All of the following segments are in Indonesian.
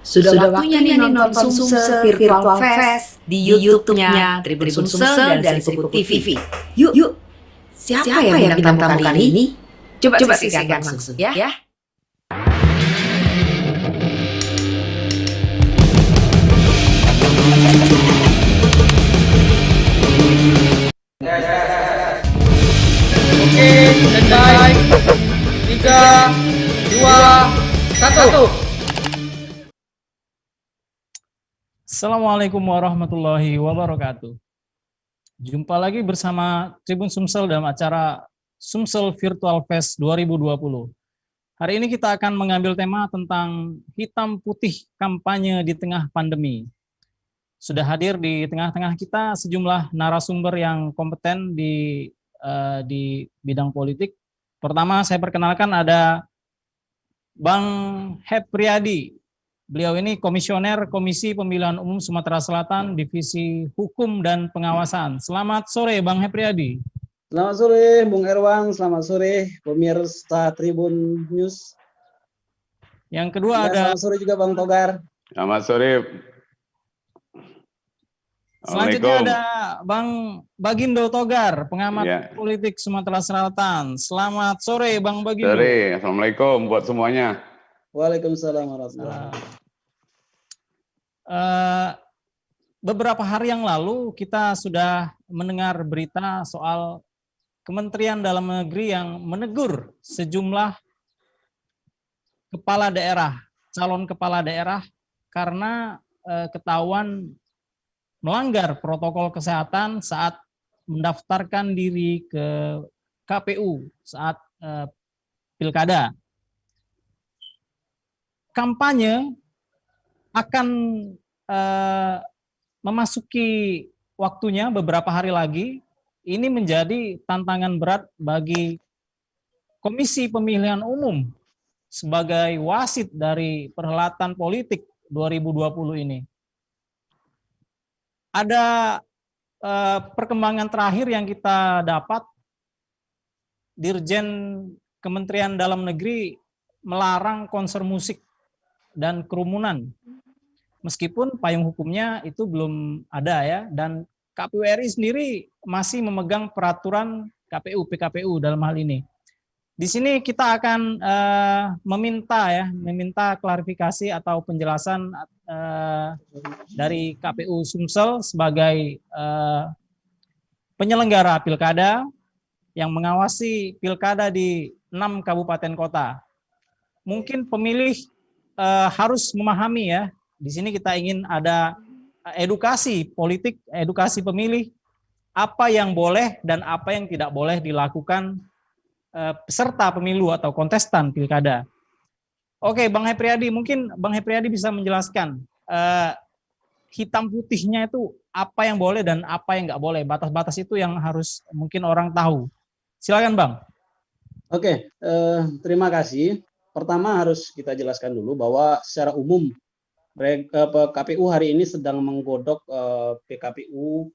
Sudah waktunya nih nonton Sumsel Virtual Fest di YouTube-nya Tribun Sumsel dan Seripuk TV. Yuk, siapa ya bintang tamu kali ini? Coba saksikan langsung ya. Oke, standby. 3, 2, 1. Assalamualaikum warahmatullahi wabarakatuh. Jumpa lagi bersama Tribun Sumsel dalam acara Sumsel Virtual Fest 2020. Hari ini kita akan mengambil tema tentang hitam putih kampanye di tengah pandemi. Sudah hadir di tengah-tengah kita sejumlah narasumber yang kompeten di bidang politik. Pertama saya perkenalkan ada Bang Hepriyadi. Beliau ini Komisioner Komisi Pemilihan Umum Sumatera Selatan, Divisi Hukum dan Pengawasan. Selamat sore Bang Hepriyadi. Selamat sore Bung Erwang, selamat sore pemirsa Tribun News. Yang kedua ada... Selamat sore juga Bang Togar. Selamat sore. Selanjutnya ada Bang Bagindo Togar, pengamat politik Sumatera Selatan. Selamat sore Bang Bagindo. Sore, Assalamualaikum buat semuanya. Waalaikumsalam warahmatullahi wabarakatuh. Beberapa hari yang lalu kita sudah mendengar berita soal Kementerian Dalam Negeri yang menegur sejumlah kepala daerah, calon kepala daerah karena ketahuan melanggar protokol kesehatan saat mendaftarkan diri ke KPU saat pilkada. Kampanye akan memasuki waktunya beberapa hari lagi. Ini menjadi tantangan berat bagi Komisi Pemilihan Umum sebagai wasit dari perhelatan politik 2020 ini. Ada perkembangan terakhir yang kita dapat, Dirjen Kementerian Dalam Negeri melarang konser musik dan kerumunan. Meskipun payung hukumnya itu belum ada ya, dan KPU RI sendiri masih memegang peraturan KPU, PKPU dalam hal ini. Di sini kita akan meminta klarifikasi atau penjelasan dari KPU Sumsel sebagai penyelenggara pilkada yang mengawasi pilkada di 6 kabupaten kota. Mungkin pemilih harus memahami ya. Di sini kita ingin ada edukasi politik, edukasi pemilih, apa yang boleh dan apa yang tidak boleh dilakukan peserta pemilu atau kontestan pilkada. Oke, Bang Hepriyadi, mungkin Bang Hepriyadi bisa menjelaskan hitam putihnya itu apa yang boleh dan apa yang nggak boleh. Batas-batas itu yang harus mungkin orang tahu. Silakan Bang. Oke, terima kasih. Pertama harus kita jelaskan dulu bahwa secara umum KPU hari ini sedang menggodok PKPU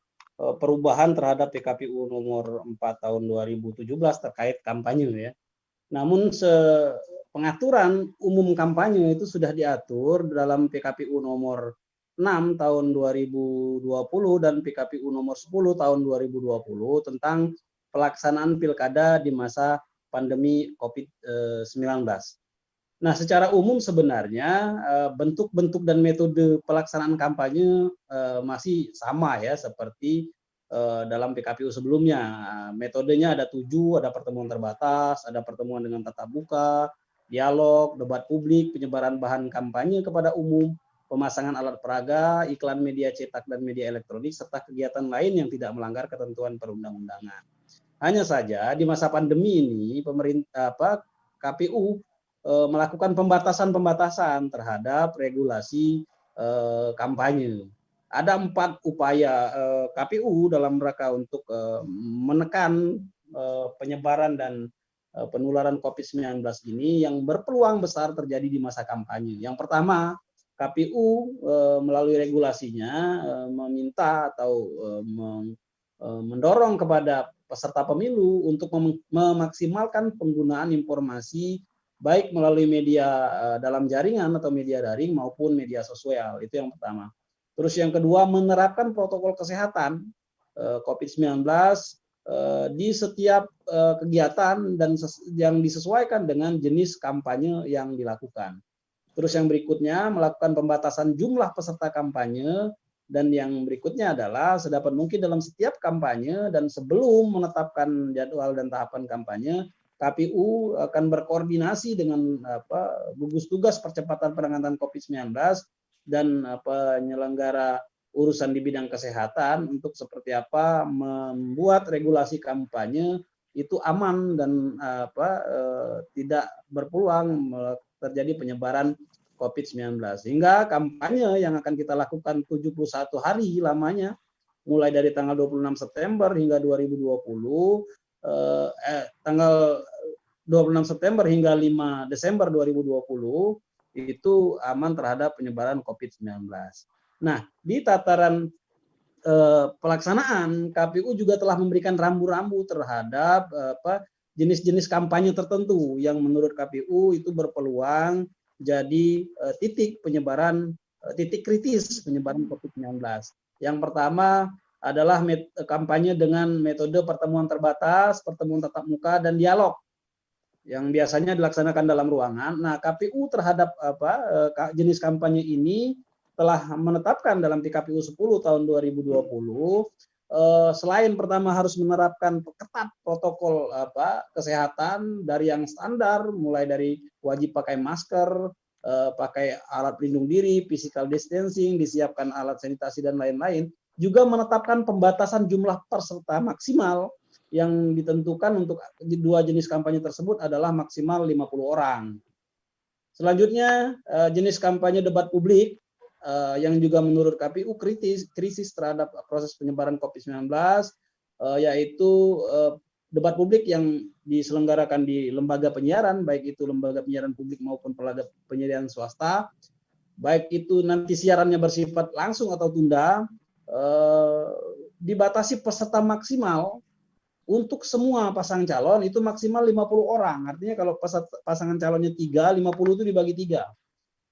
perubahan terhadap PKPU nomor 4 tahun 2017 terkait kampanye ya. Namun pengaturan umum kampanye itu sudah diatur dalam PKPU nomor 6 tahun 2020 dan PKPU nomor 10 tahun 2020 tentang pelaksanaan pilkada di masa pandemi COVID-19. Nah, secara umum sebenarnya bentuk-bentuk dan metode pelaksanaan kampanye masih sama ya seperti dalam PKPU sebelumnya. Metodenya ada 7, ada pertemuan terbatas, ada pertemuan dengan tatap muka, dialog, debat publik, penyebaran bahan kampanye kepada umum, pemasangan alat peraga, iklan media cetak dan media elektronik, serta kegiatan lain yang tidak melanggar ketentuan perundang-undangan. Hanya saja di masa pandemi ini KPU melakukan pembatasan-pembatasan terhadap regulasi kampanye. Ada 4 upaya KPU dalam rangka untuk menekan penyebaran dan penularan COVID-19 ini yang berpeluang besar terjadi di masa kampanye. Yang pertama, KPU melalui regulasinya meminta atau mendorong kepada peserta pemilu untuk memaksimalkan penggunaan informasi baik melalui media dalam jaringan atau media daring maupun media sosial. Itu yang pertama. Terus yang kedua, menerapkan protokol kesehatan COVID-19 di setiap kegiatan dan yang disesuaikan dengan jenis kampanye yang dilakukan. Terus yang berikutnya, melakukan pembatasan jumlah peserta kampanye, dan yang berikutnya adalah sedapat mungkin dalam setiap kampanye dan sebelum menetapkan jadwal dan tahapan kampanye, KPU akan berkoordinasi dengan gugus tugas percepatan penanganan COVID-19 dan penyelenggara urusan di bidang kesehatan untuk seperti apa membuat regulasi kampanye itu aman dan tidak berpeluang terjadi penyebaran COVID-19. Sehingga kampanye yang akan kita lakukan 71 hari lamanya, mulai dari tanggal 26 September hingga 2020, tanggal 26 September hingga 5 Desember 2020, itu aman terhadap penyebaran COVID-19. Nah, di tataran pelaksanaan, KPU juga telah memberikan rambu-rambu terhadap jenis-jenis kampanye tertentu yang menurut KPU itu berpeluang jadi titik penyebaran, titik kritis penyebaran COVID-19. Yang pertama adalah kampanye dengan metode pertemuan terbatas, pertemuan tatap muka, dan dialog yang biasanya dilaksanakan dalam ruangan. Nah, KPU terhadap jenis kampanye ini telah menetapkan dalam PKPU 10 tahun 2020, selain pertama harus menerapkan ketat protokol kesehatan dari yang standar, mulai dari wajib pakai masker, pakai alat pelindung diri, physical distancing, disiapkan alat sanitasi dan lain-lain, juga menetapkan pembatasan jumlah peserta maksimal yang ditentukan untuk dua jenis kampanye tersebut adalah maksimal 50 orang. Selanjutnya, jenis kampanye debat publik yang juga menurut KPU krisis terhadap proses penyebaran COVID-19, yaitu debat publik yang diselenggarakan di lembaga penyiaran, baik itu lembaga penyiaran publik maupun lembaga penyiaran swasta, baik itu nanti siarannya bersifat langsung atau tunda, dibatasi peserta maksimal untuk semua pasangan calon itu maksimal 50 orang. Artinya kalau pasangan calonnya 3, 50 itu dibagi 3.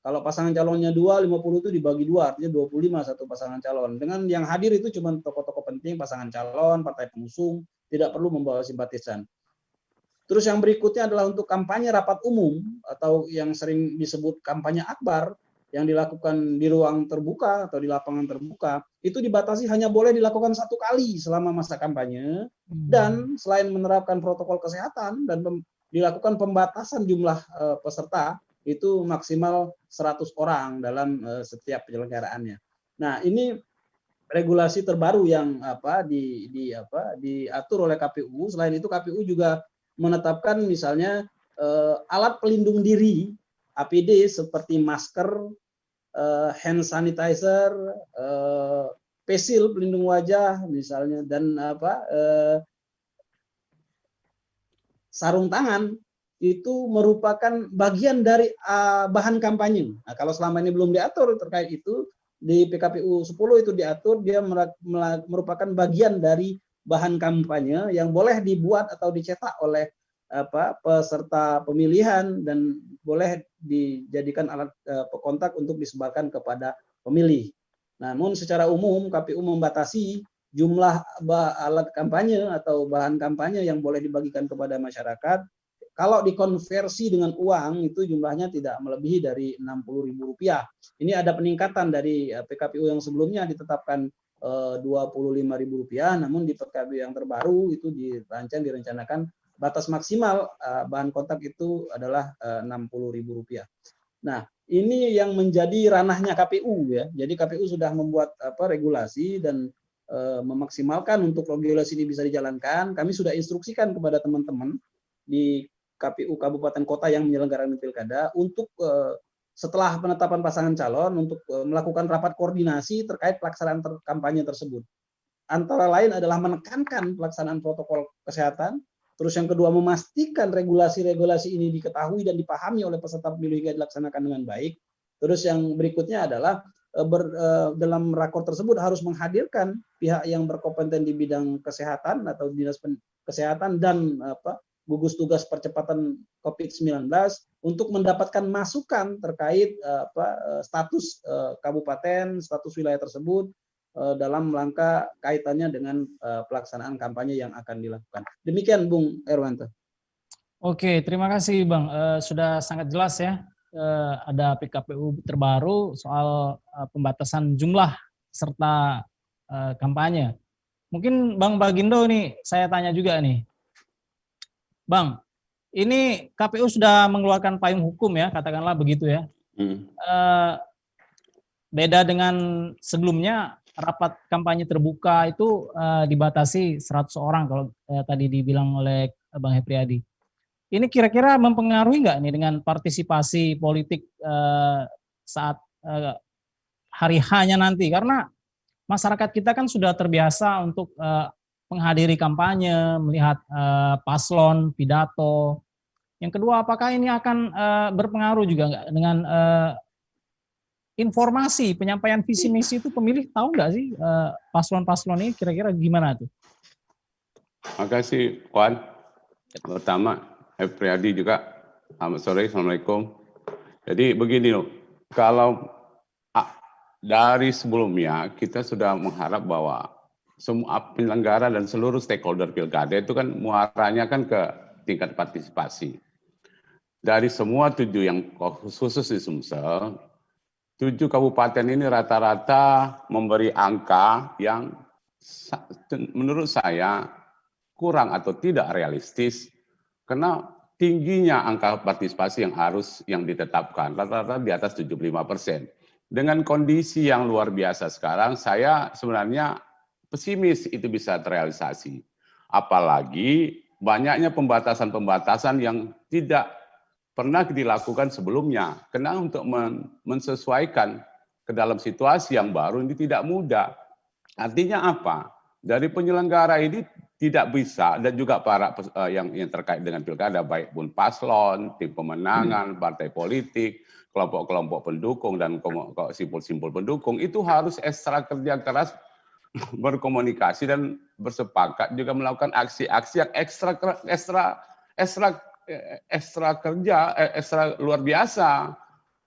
Kalau pasangan calonnya 2, 50 itu dibagi 2, artinya 25 satu pasangan calon. Dengan yang hadir itu cuma tokoh-tokoh penting, pasangan calon, partai pengusung, tidak perlu membawa simpatisan. Terus yang berikutnya adalah untuk kampanye rapat umum atau yang sering disebut kampanye akbar yang dilakukan di ruang terbuka atau di lapangan terbuka, itu dibatasi hanya boleh dilakukan 1 kali selama masa kampanye, dan selain menerapkan protokol kesehatan dan dilakukan pembatasan jumlah peserta, itu maksimal 100 orang dalam setiap penyelenggaraannya. Nah, ini regulasi terbaru yang diatur oleh KPU. Selain itu KPU juga menetapkan misalnya alat pelindung diri APD seperti masker, hand sanitizer, face shield pelindung wajah misalnya, dan sarung tangan itu merupakan bagian dari bahan kampanye. Nah, kalau selama ini belum diatur terkait itu, di PKPU 10 itu diatur, dia merupakan bagian dari bahan kampanye yang boleh dibuat atau dicetak oleh peserta pemilihan dan boleh dijadikan alat kontak untuk disebarkan kepada pemilih. Namun secara umum KPU membatasi jumlah alat kampanye atau bahan kampanye yang boleh dibagikan kepada masyarakat. Kalau dikonversi dengan uang itu jumlahnya tidak melebihi dari Rp60.000. Ini ada peningkatan dari PKPU yang sebelumnya ditetapkan Rp25.000, namun di PKPU yang terbaru itu direncanakan batas maksimal bahan kontak itu adalah Rp60.000. Nah, ini yang menjadi ranahnya KPU ya. Jadi KPU sudah membuat regulasi dan memaksimalkan untuk regulasi ini bisa dijalankan. Kami sudah instruksikan kepada teman-teman di KPU kabupaten kota yang menyelenggarakan pilkada untuk setelah penetapan pasangan calon untuk melakukan rapat koordinasi terkait pelaksanaan kampanye tersebut. Antara lain adalah menekankan pelaksanaan protokol kesehatan. Terus yang kedua, memastikan regulasi-regulasi ini diketahui dan dipahami oleh peserta pemilu hingga dilaksanakan dengan baik. Terus yang berikutnya adalah dalam rakor tersebut harus menghadirkan pihak yang berkompeten di bidang kesehatan atau dinas kesehatan dan gugus tugas percepatan COVID-19 untuk mendapatkan masukan terkait status kabupaten, status wilayah tersebut dalam rangka kaitannya dengan pelaksanaan kampanye yang akan dilakukan. Demikian Bung Erwanto. Oke, terima kasih Bang. Sudah sangat jelas ya. Ada PKPU terbaru soal pembatasan jumlah serta kampanye. Mungkin Bang Bagindo nih, saya tanya juga nih. Bang, ini KPU sudah mengeluarkan payung hukum ya, katakanlah begitu ya. Beda dengan sebelumnya, rapat kampanye terbuka itu dibatasi 100 orang kalau tadi dibilang oleh Bang Hepriyadi. Ini kira-kira mempengaruhi nggak nih dengan partisipasi politik saat hari H-nya nanti? Karena masyarakat kita kan sudah terbiasa untuk menghadiri kampanye, melihat paslon, pidato. Yang kedua, apakah ini akan berpengaruh juga nggak dengan informasi penyampaian visi misi itu pemilih tahu nggak sih paslon-paslon ini kira-kira gimana tuh? Terima kasih, Wan. Pertama, Hepriyadi juga. Selamat sore, Assalamualaikum. Jadi begini loh, kalau dari sebelumnya kita sudah mengharap bahwa semua penyelenggara dan seluruh stakeholder pilkada itu kan muaranya kan ke tingkat partisipasi. Dari semua 7 yang khusus di Sumsel, 7 kabupaten ini rata-rata memberi angka yang menurut saya kurang atau tidak realistis karena tingginya angka partisipasi yang ditetapkan rata-rata di atas 75%. Dengan kondisi yang luar biasa sekarang, saya sebenarnya pesimis itu bisa terrealisasi. Apalagi banyaknya pembatasan-pembatasan yang tidak pernah dilakukan sebelumnya. Karena untuk mensesuaikan ke dalam situasi yang baru ini tidak mudah. Artinya apa? Dari penyelenggara ini tidak bisa, dan juga para yang terkait dengan pilkada, baik pun paslon, tim pemenangan, partai politik, kelompok-kelompok pendukung, dan simpul-simpul pendukung, itu harus ekstra kerja keras berkomunikasi dan bersepakat juga melakukan aksi-aksi yang ekstra kerja, ekstra luar biasa.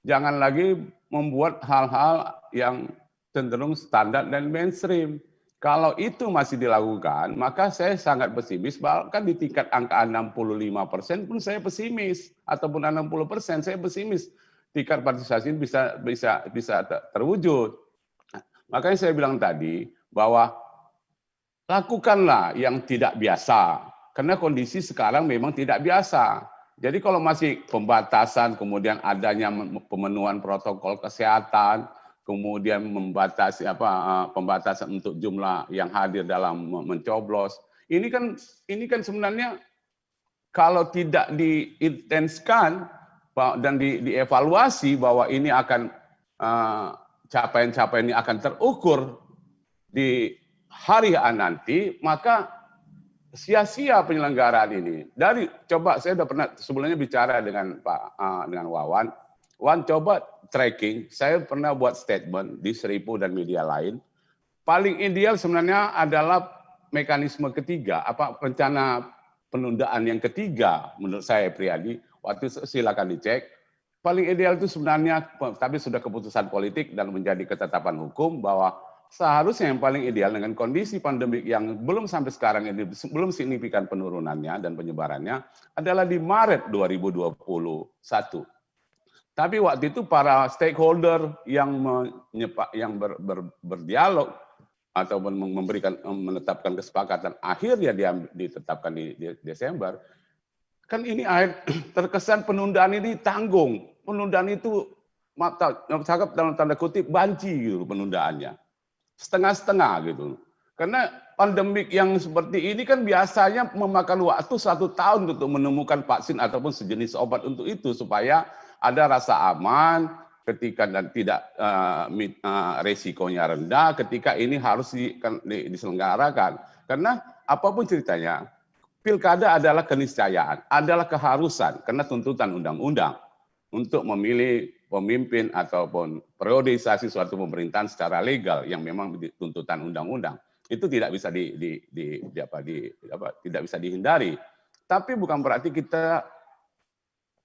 Jangan lagi membuat hal-hal yang cenderung standar dan mainstream. Kalau itu masih dilakukan, maka saya sangat pesimis, bahkan di tingkat angka 65% pun saya pesimis, ataupun 60% saya pesimis tingkat partisipasi bisa terwujud. Makanya saya bilang tadi bahwa lakukanlah yang tidak biasa, karena kondisi sekarang memang tidak biasa. Jadi kalau masih pembatasan, kemudian adanya pemenuhan protokol kesehatan, kemudian membatasi pembatasan untuk jumlah yang hadir dalam mencoblos. Ini kan sebenarnya kalau tidak diintenskan dan dievaluasi bahwa ini akan capaian-capaian ini akan terukur di hari nanti, maka sia-sia penyelenggaraan ini. Coba saya sudah pernah sebelumnya bicara dengan dengan Wawan. Wan, coba tracking, saya pernah buat statement di Seribu dan media lain. Paling ideal sebenarnya adalah mekanisme ketiga, rencana penundaan yang ketiga menurut saya pribadi. Waktu silakan dicek. Paling ideal itu sebenarnya, tapi sudah keputusan politik dan menjadi ketetapan hukum bahwa seharusnya yang paling ideal dengan kondisi pandemik yang belum sampai sekarang ini belum signifikan penurunannya dan penyebarannya adalah di Maret 2021. Tapi waktu itu para stakeholder yang berdialog ataupun menetapkan kesepakatan akhirnya ditetapkan di Desember, kan ini terkesan penundaan ini tanggung. Penundaan itu cakap dalam tanda kutip banci gitu penundaannya. Setengah-setengah gitu. Karena pandemik yang seperti ini kan biasanya memakan waktu 1 tahun untuk menemukan vaksin ataupun sejenis obat untuk itu supaya ada rasa aman ketika dan tidak resikonya rendah ketika ini harus diselenggarakan. Karena apapun ceritanya, pilkada adalah keniscayaan, adalah keharusan karena tuntutan undang-undang untuk memilih pemimpin ataupun periodisasi suatu pemerintahan secara legal yang memang tuntutan undang-undang. Itu tidak bisa tidak bisa dihindari. Tapi bukan berarti kita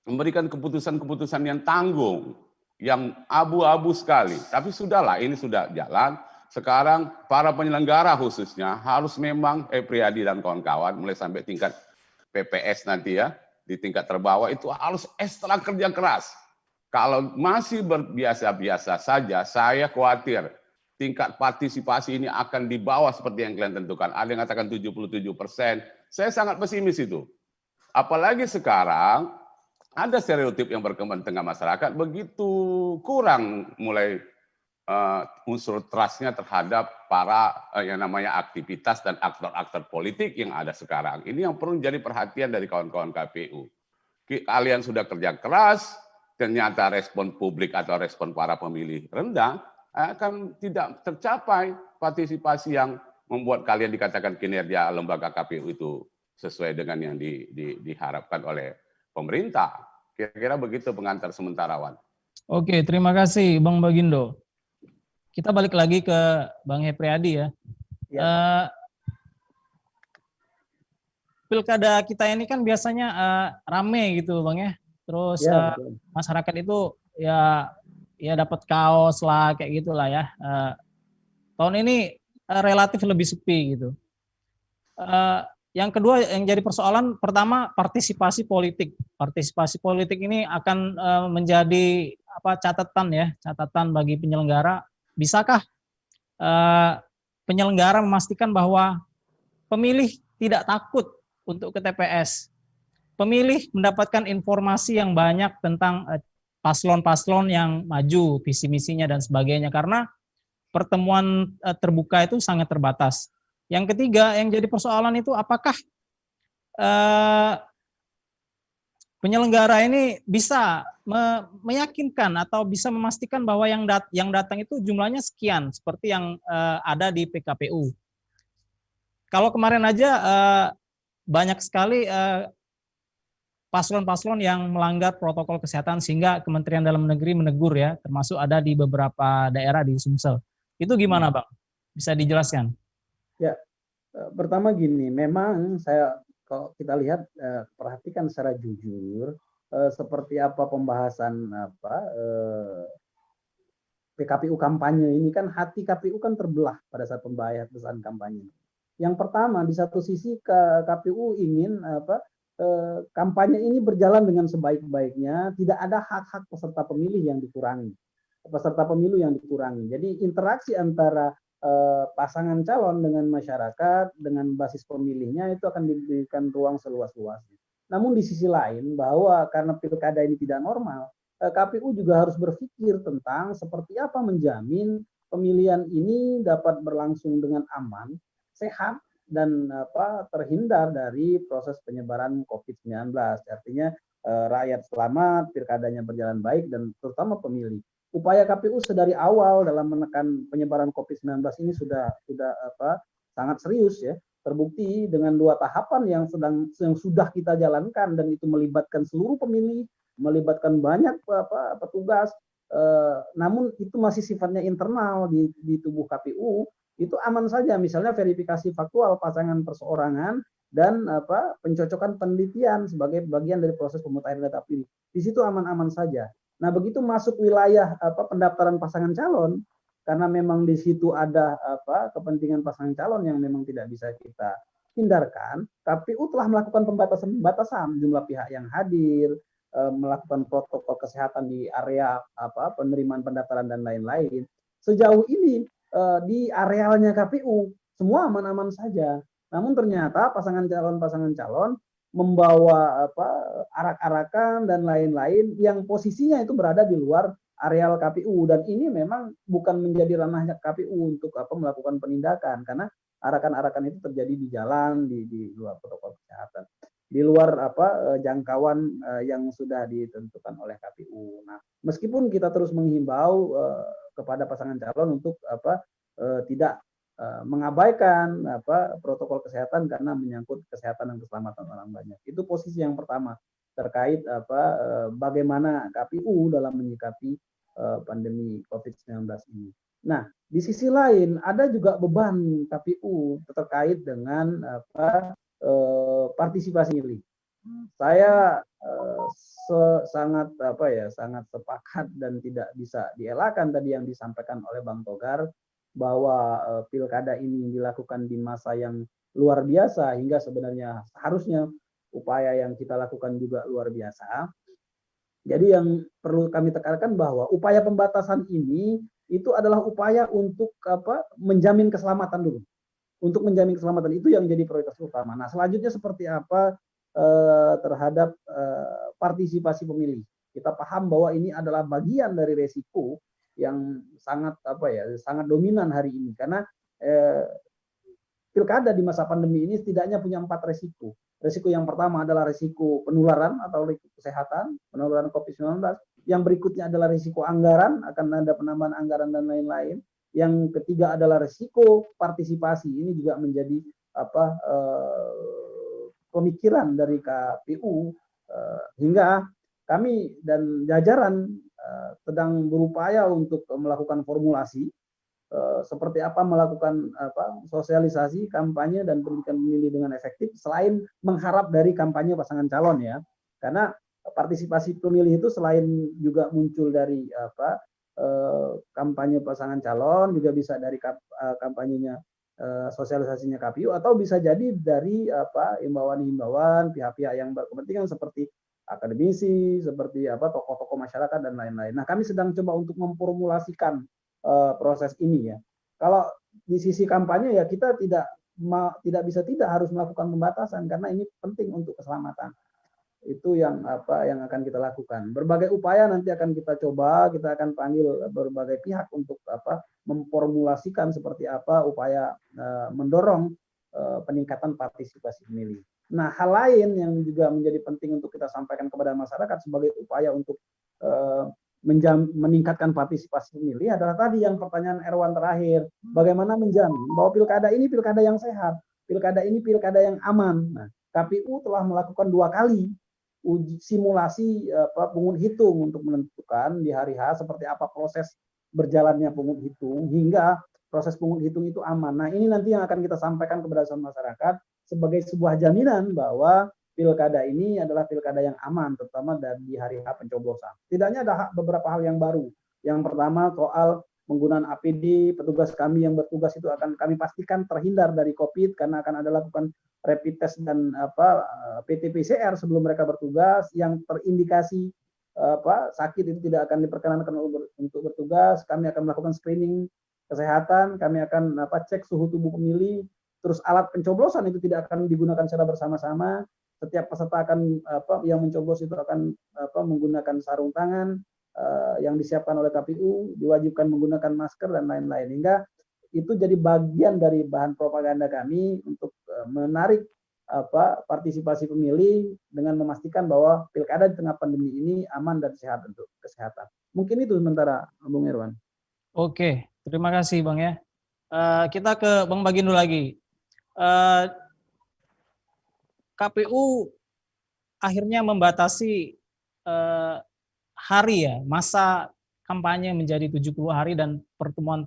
memberikan keputusan-keputusan yang tanggung, yang abu-abu sekali. Tapi sudahlah, ini sudah jalan. Sekarang para penyelenggara khususnya harus memang Priyadi dan kawan-kawan mulai sampai tingkat PPS nanti ya, di tingkat terbawah itu harus ekstra kerja keras. Kalau masih berbiasa-biasa saja, saya khawatir tingkat partisipasi ini akan di bawah seperti yang kalian tentukan. Ada yang mengatakan 77%. Saya sangat pesimis itu. Apalagi sekarang ada stereotip yang berkembang di tengah masyarakat, begitu kurang mulai unsur trust-nya terhadap para yang namanya aktivitas dan aktor-aktor politik yang ada sekarang. Ini yang perlu jadi perhatian dari kawan-kawan KPU. Kalian sudah kerja keras, ternyata respon publik atau respon para pemilih rendah, akan tidak tercapai partisipasi yang membuat kalian dikatakan kinerja lembaga KPU itu sesuai dengan yang diharapkan oleh pemerintah. Kira-kira begitu pengantar sementara, Wan. Oke, terima kasih Bang Bagindo. Kita balik lagi ke Bang Hepriyadi ya. Pilkada kita ini kan biasanya rame gitu Bang ya. Terus masyarakat itu ya dapat kaos lah kayak gitulah ya. Tahun ini relatif lebih sepi gitu. Yang kedua yang jadi persoalan pertama partisipasi politik. Partisipasi politik ini akan menjadi catatan bagi penyelenggara. Bisakah penyelenggara memastikan bahwa pemilih tidak takut untuk ke TPS? Pemilih mendapatkan informasi yang banyak tentang paslon-paslon yang maju, visi misinya dan sebagainya karena pertemuan terbuka itu sangat terbatas. Yang ketiga yang jadi persoalan itu apakah penyelenggara ini bisa meyakinkan atau bisa memastikan bahwa yang datang itu jumlahnya sekian seperti yang ada di PKPU. Kalau kemarin aja banyak sekali paslon-paslon yang melanggar protokol kesehatan sehingga Kementerian Dalam Negeri menegur ya, termasuk ada di beberapa daerah di Sumsel. Itu gimana Bang? Bisa dijelaskan? Ya, pertama gini, memang kalau kita lihat perhatikan secara jujur seperti apa pembahasan PKPU kampanye ini kan hati KPU kan terbelah pada saat pembahasan kampanye. Yang pertama di satu sisi KPU ingin kampanye ini berjalan dengan sebaik-baiknya, tidak ada hak-hak peserta pemilih yang dikurangi. Peserta pemilu yang dikurangi. Jadi interaksi antara pasangan calon dengan masyarakat, dengan basis pemilihnya itu akan diberikan ruang seluas-luasnya. Namun di sisi lain bahwa karena pilkada ini tidak normal, KPU juga harus berpikir tentang seperti apa menjamin pemilihan ini dapat berlangsung dengan aman, sehat, dan terhindar dari proses penyebaran COVID-19. Artinya rakyat selamat, pilkadanya berjalan baik, dan terutama pemilih. Upaya KPU sedari awal dalam menekan penyebaran COVID-19 ini sudah sangat serius ya. Terbukti dengan 2 tahapan yang sudah kita jalankan dan itu melibatkan seluruh pemilih, melibatkan banyak petugas. Namun itu masih sifatnya internal di tubuh KPU. Itu aman saja, misalnya verifikasi faktual pasangan perseorangan dan pencocokan penelitian sebagai bagian dari proses pemutahiran data pilih. Di situ aman-aman saja. Nah, begitu masuk wilayah pendaftaran pasangan calon, karena memang di situ ada kepentingan pasangan calon yang memang tidak bisa kita hindarkan, KPU telah melakukan pembatasan jumlah pihak yang hadir, melakukan protokol kesehatan di area penerimaan pendaftaran dan lain-lain. Sejauh ini di arealnya KPU semua aman-aman saja. Namun ternyata pasangan calon membawa arak-arakan dan lain-lain yang posisinya itu berada di luar areal KPU, dan ini memang bukan menjadi ranahnya KPU untuk melakukan penindakan karena arakan-arakan itu terjadi di jalan, di luar protokol kesehatan, di luar jangkauan yang sudah ditentukan oleh KPU. Nah, meskipun kita terus menghimbau kepada pasangan calon untuk tidak mengabaikan protokol kesehatan karena menyangkut kesehatan dan keselamatan orang banyak. Itu posisi yang pertama terkait bagaimana KPU dalam menyikapi pandemi COVID-19 ini. Nah, di sisi lain ada juga beban KPU terkait dengan partisipasi pemilih. Saya sangat sangat sepakat dan tidak bisa dielakkan tadi yang disampaikan oleh Bang Togar bahwa pilkada ini dilakukan di masa yang luar biasa hingga sebenarnya seharusnya upaya yang kita lakukan juga luar biasa. Jadi yang perlu kami tekankan bahwa upaya pembatasan ini itu adalah upaya untuk menjamin keselamatan dulu. Untuk menjamin keselamatan itu yang jadi prioritas utama. Nah, selanjutnya seperti apa terhadap partisipasi pemilih. Kita paham bahwa ini adalah bagian dari resiko yang sangat sangat dominan hari ini karena pilkada di masa pandemi ini setidaknya punya 4 resiko. Resiko yang pertama adalah resiko penularan atau risiko kesehatan, penularan COVID-19. Yang berikutnya adalah risiko anggaran, akan ada penambahan anggaran dan lain-lain. Yang ketiga adalah risiko partisipasi. Ini juga menjadi pemikiran dari KPU hingga kami dan jajaran sedang berupaya untuk melakukan formulasi seperti apa melakukan sosialisasi, kampanye dan pendidikan pemilih dengan efektif selain mengharap dari kampanye pasangan calon ya. Karena partisipasi pemilih itu selain juga muncul dari kampanye pasangan calon, juga bisa dari kampanyenya sosialisasinya KPU atau bisa jadi dari himbauan-himbauan pihak-pihak yang berkepentingan seperti akademisi, seperti tokoh-tokoh masyarakat dan lain-lain. Nah, kami sedang coba untuk memformulasikan proses ini ya. Kalau di sisi kampanye ya kita tidak harus melakukan pembatasan karena ini penting untuk keselamatan. Itu yang akan kita lakukan. Berbagai upaya nanti akan kita coba, kita akan panggil berbagai pihak untuk memformulasikan seperti apa upaya mendorong peningkatan partisipasi pemilih. Nah, hal lain yang juga menjadi penting untuk kita sampaikan kepada masyarakat sebagai upaya untuk meningkatkan partisipasi pemilih adalah tadi yang pertanyaan Erwan terakhir, bagaimana menjamin bahwa pilkada ini pilkada yang sehat, pilkada ini pilkada yang aman. Nah, KPU telah melakukan 2 kali uji simulasi pungut hitung untuk menentukan di hari H seperti apa proses berjalannya pungut hitung hingga proses pungut hitung itu aman. Nah, ini nanti yang akan kita sampaikan kepada masyarakat sebagai sebuah jaminan bahwa pilkada ini adalah pilkada yang aman, terutama di hari H pencoblosan. Tidaknya ada beberapa hal yang baru. Yang pertama soal penggunaan APD, petugas kami yang bertugas itu akan kami pastikan terhindar dari COVID karena akan ada lakukan rapid test dan PT-PCR sebelum mereka bertugas. Yang terindikasi sakit itu tidak akan diperkenankan untuk bertugas. Kami akan melakukan screening kesehatan, kami akan cek suhu tubuh pemilih. Terus alat pencoblosan itu tidak akan digunakan secara bersama-sama. Setiap peserta akan yang mencoblos itu akan menggunakan sarung tangan yang disiapkan oleh KPU, diwajibkan menggunakan masker dan lain-lain. Hingga itu jadi bagian dari bahan propaganda kami untuk menarik partisipasi pemilih dengan memastikan bahwa pilkada di tengah pandemi ini aman dan sehat untuk kesehatan. Mungkin itu sementara, Bung Irwan. Oke, terima kasih Bang ya. Kita ke Bang Bagindo lagi. KPU akhirnya membatasi hari ya, masa kampanye menjadi 70 hari dan pertemuan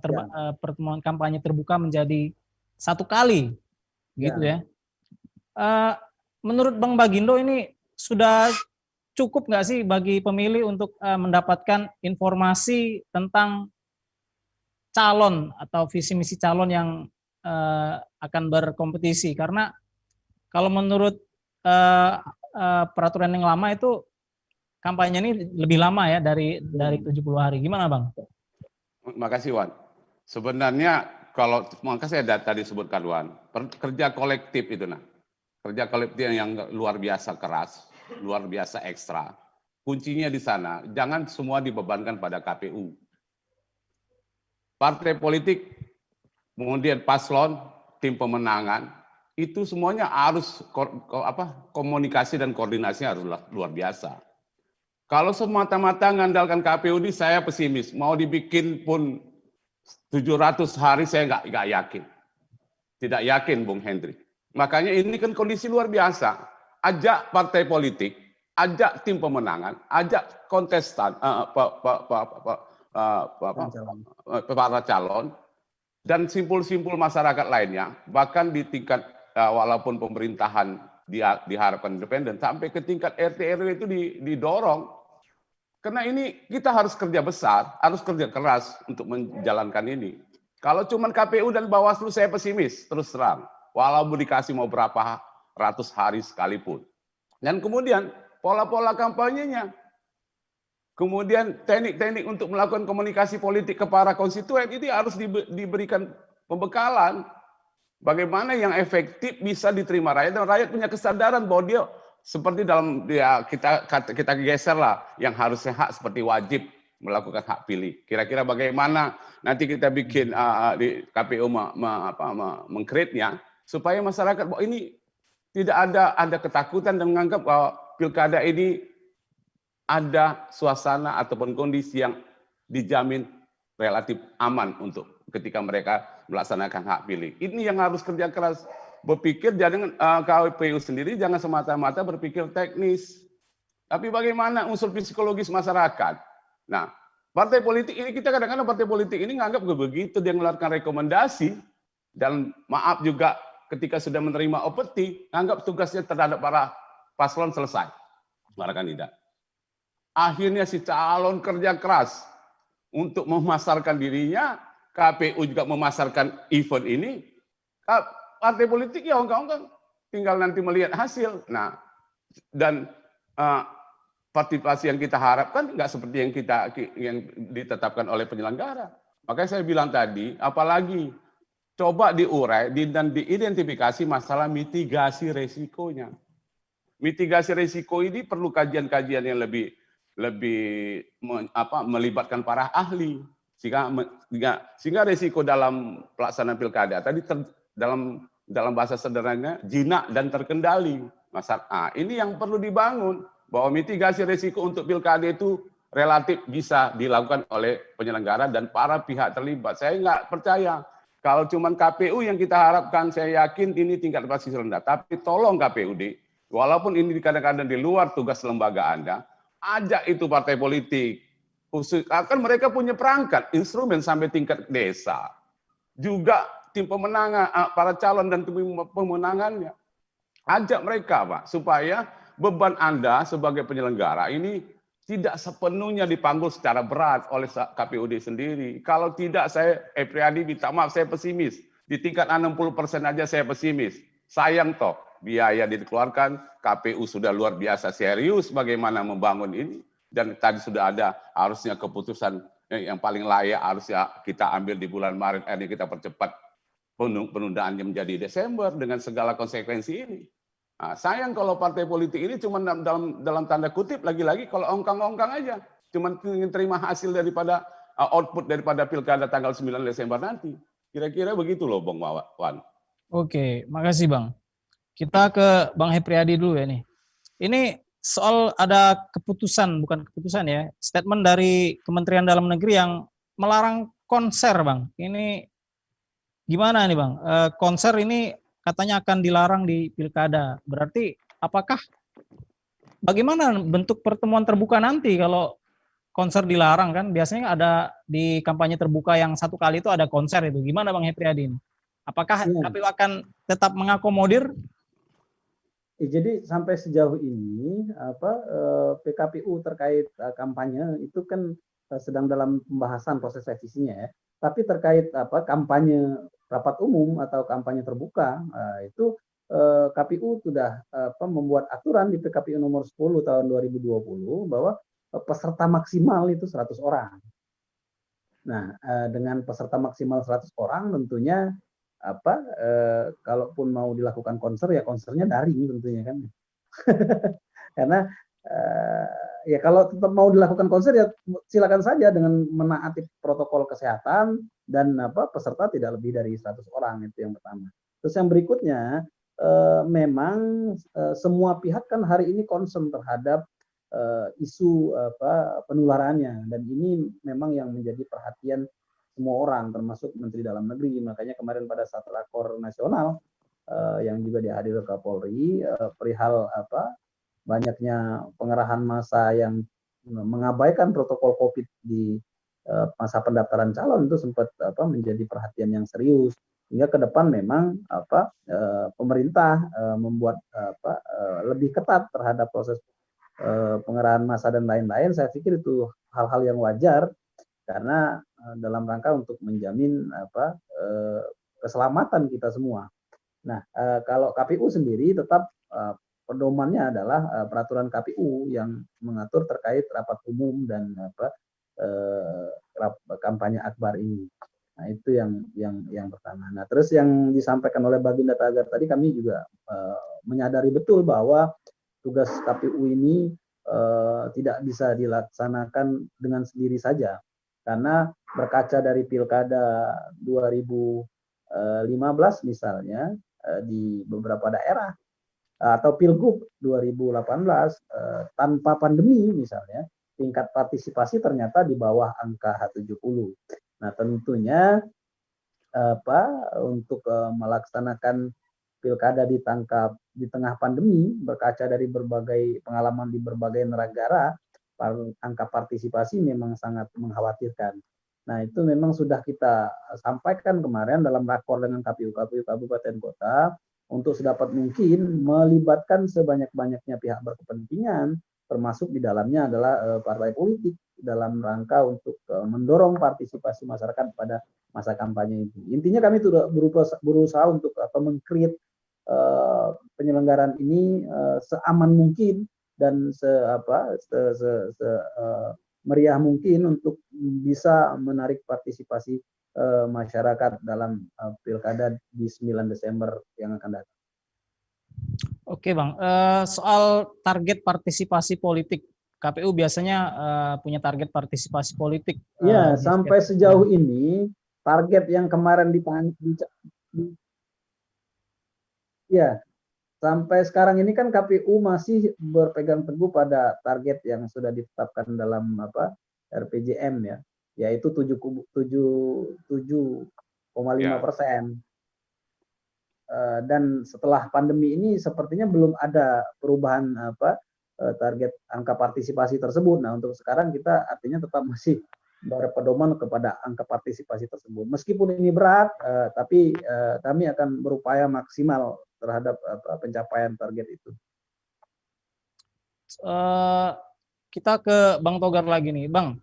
kampanye terbuka menjadi 1 kali, gitu ya. Menurut Bang Bagindo ini sudah cukup nggak sih bagi pemilih untuk mendapatkan informasi tentang calon atau visi misi calon yang akan berkompetisi? Karena kalau menurut peraturan yang lama itu kampanye ini lebih lama ya dari 70 hari. Gimana Bang? Makasih Wan. Sebenarnya kalau makanya saya tadi sebutkan Wan, kerja kolektif itu kerja kolektif yang luar biasa keras, luar biasa ekstra. Kuncinya di sana, jangan semua dibebankan pada KPU. Partai politik, kemudian paslon, tim pemenangan, itu semuanya harus komunikasi dan koordinasinya harus luar biasa. Kalau semata-mata mengandalkan KPU ini saya pesimis. Mau dibikin pun 700 hari saya nggak yakin. Tidak yakin Bung Hendrik. Makanya ini kan kondisi luar biasa. Ajak partai politik, ajak tim pemenangan, ajak kontestan, para calon, dan simpul-simpul masyarakat lainnya, bahkan di tingkat walaupun pemerintahan diharapkan independen, sampai ke tingkat RT RW itu didorong. Karena ini kita harus kerja besar, harus kerja keras untuk menjalankan ini. Kalau cuman KPU dan Bawaslu saya pesimis, terus terang. Walaupun dikasih mau berapa ratus hari sekalipun. Dan kemudian pola-pola kampanyenya. Kemudian teknik-teknik untuk melakukan komunikasi politik ke para konstituen ini harus diberikan pembekalan. Bagaimana yang efektif bisa diterima rakyat, dan rakyat punya kesadaran bahwa dia seperti dalam kita geser lah yang harusnya hak seperti wajib melakukan hak pilih. Kira-kira bagaimana nanti kita bikin di KPU mengkreatnya supaya masyarakat bahwa ini tidak ada ketakutan dan menganggap bahwa pilkada ini ada suasana ataupun kondisi yang dijamin relatif aman untuk ketika mereka melaksanakan hak pilih. Ini yang harus kerja keras. Berpikir jangan KPU sendiri jangan semata-mata berpikir teknis, tapi bagaimana unsur psikologis masyarakat. Nah, partai politik ini kita kadang-kadang partai politik ini nganggap begitu dia mengeluarkan rekomendasi dan maaf juga ketika sudah menerima opeti nganggap tugasnya terhadap para paslon selesai. Bahkan tidak. Akhirnya si calon kerja keras untuk memasarkan dirinya, KPU juga memasarkan event ini. Partai politik ya ongkang-ongkang, tinggal nanti melihat hasil. Nah, dan partisipasi yang kita harapkan nggak seperti yang ditetapkan oleh penyelenggara. Makanya saya bilang tadi, apalagi coba diurai dan diidentifikasi masalah mitigasi resikonya. Mitigasi resiko ini perlu kajian-kajian yang lebih melibatkan para ahli sehingga resiko dalam pelaksanaan pilkada tadi dalam bahasa sederhananya jinak dan terkendali. Ini yang perlu dibangun bahwa mitigasi resiko untuk pilkada itu relatif bisa dilakukan oleh penyelenggara dan para pihak terlibat. Saya nggak percaya kalau cuma KPU yang kita harapkan, saya yakin ini tingkat partisipasi rendah. Tapi tolong KPUD, walaupun ini kadang-kadang di luar tugas lembaga Anda, ajak itu partai politik. Akan mereka punya perangkat, instrumen sampai tingkat desa. Juga tim pemenangan, para calon dan tim pemenangannya. Ajak mereka, Pak, supaya beban Anda sebagai penyelenggara ini tidak sepenuhnya dipanggul secara berat oleh KPUD sendiri. Kalau tidak, saya Priyadi minta maaf, saya pesimis. Di tingkat 60% aja saya pesimis. Sayang toh, biaya dikeluarkan, KPU sudah luar biasa serius bagaimana membangun ini. Dan tadi sudah ada harusnya keputusan yang paling layak harusnya kita ambil di bulan Maret, ini kita percepat penundaannya menjadi Desember dengan segala konsekuensi ini. Nah, sayang kalau partai politik ini cuma dalam tanda kutip lagi-lagi kalau ongkang-ongkang aja, cuma ingin terima hasil daripada output daripada pilkada tanggal 9 Desember nanti. Kira-kira begitu loh, Bang Wan. Oke, makasih Bang. Kita ke Bang Hepriyadi dulu ya nih. Ini soal ada keputusan, bukan keputusan ya, statement dari Kementerian Dalam Negeri yang melarang konser, Bang. Ini gimana nih Bang? Konser ini katanya akan dilarang di pilkada. Berarti apakah bagaimana bentuk pertemuan terbuka nanti kalau konser dilarang kan? Biasanya ada di kampanye terbuka yang satu kali itu ada konser itu. Gimana Bang Hepriyadi ini? Apakah KPU akan tetap mengakomodir? Jadi sampai sejauh ini PKPU terkait kampanye itu kan sedang dalam pembahasan proses revisinya ya. Tapi terkait kampanye rapat umum atau kampanye terbuka itu KPU sudah membuat aturan di PKPU nomor 10 tahun 2020 bahwa peserta maksimal itu 100 orang. Nah, dengan peserta maksimal 100 orang tentunya kalaupun mau dilakukan konser ya konsernya daring tentunya kan. Karena ya kalau tetap mau dilakukan konser ya silakan saja dengan menaati protokol kesehatan dan peserta tidak lebih dari 100 orang, itu yang pertama. Terus yang berikutnya memang semua pihak kan hari ini concern terhadap isu penularannya, dan ini memang yang menjadi perhatian semua orang termasuk Menteri Dalam Negeri. Makanya kemarin pada saat rakor nasional yang juga dihadiri Kapolri perihal banyaknya pengerahan massa yang mengabaikan protokol COVID di masa pendaftaran calon itu sempat menjadi perhatian yang serius. Hingga ke depan memang pemerintah membuat lebih ketat terhadap proses pengerahan massa dan lain-lain. Saya pikir itu hal-hal yang wajar karena dalam rangka untuk menjamin keselamatan kita semua. Nah, kalau KPU sendiri tetap pedomannya adalah peraturan KPU yang mengatur terkait rapat umum dan kampanye akbar ini. Nah, itu yang pertama. Nah, terus yang disampaikan oleh Baginda Tagar tadi, kami juga menyadari betul bahwa tugas KPU ini tidak bisa dilaksanakan dengan sendiri saja. Karena berkaca dari Pilkada 2015 misalnya, di beberapa daerah, atau Pilgub 2018 tanpa pandemi misalnya, tingkat partisipasi ternyata di bawah angka H70. Nah, tentunya untuk melaksanakan pilkada di tengah pandemi, berkaca dari berbagai pengalaman di berbagai negara, angka partisipasi memang sangat mengkhawatirkan. Nah, itu memang sudah kita sampaikan kemarin dalam rakor dengan KPU Kabupaten Kota untuk sedapat mungkin melibatkan sebanyak-banyaknya pihak berkepentingan, termasuk di dalamnya adalah partai politik, dalam rangka untuk mendorong partisipasi masyarakat pada masa kampanye itu. Intinya kami sudah berusaha untuk meng-create penyelenggaraan ini seaman mungkin dan meriah mungkin untuk bisa menarik partisipasi masyarakat dalam pilkada di 9 Desember yang akan datang. Oke Bang, soal target partisipasi politik, KPU biasanya punya target partisipasi politik. Ya, sampai sejauh ini target yang kemarin ya, sampai sekarang ini kan KPU masih berpegang teguh pada target yang sudah ditetapkan dalam RPJM ya, yaitu 7,5%. Dan setelah pandemi ini sepertinya belum ada perubahan target angka partisipasi tersebut. Nah, untuk sekarang kita artinya tetap masih berpedoman kepada angka partisipasi tersebut. Meskipun ini berat, tapi kami akan berupaya maksimal terhadap pencapaian target itu. Kita ke Bang Togar lagi nih, Bang.